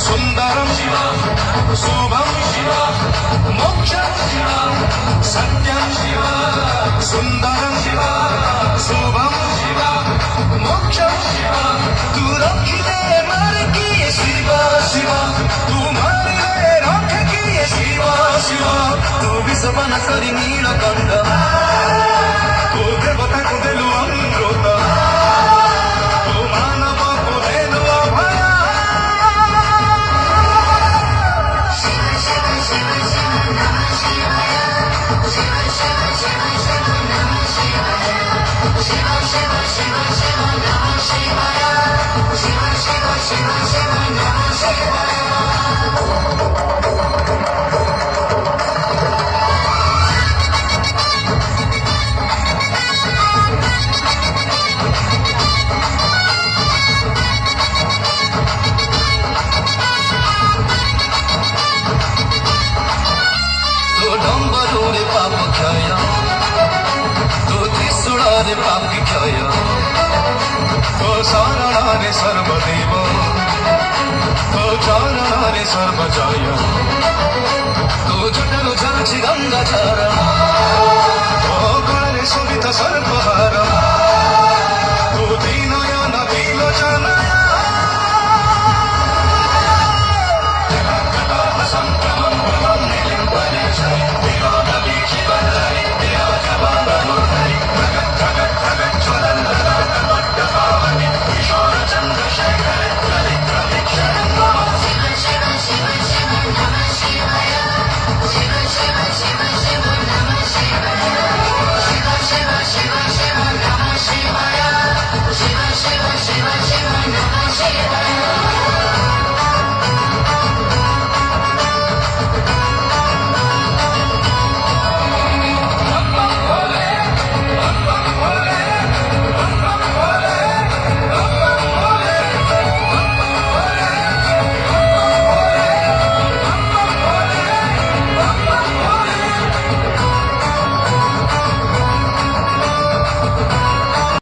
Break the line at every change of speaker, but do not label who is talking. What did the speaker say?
సుందరం శివ శుభం శివ మోక్షం శివ సత్యం శివ సుందరం శివ శుభం శివ మోక్షం శివ तू रखिले मार की शिव शिव तू मारिले रख की शिव शिव तू विश्वन करी नीलकंठ तू देवता को देलु अमृत तू मानव को देलु अभय डम्बरूरे पाप क्षय तो त्रिशूलारे पाप क्षय तो शरणारे सर्वदेव तो चरणारे सर्वजय तो जटरु झलछि गंगा चरण तो गळे शोभित सर्पहार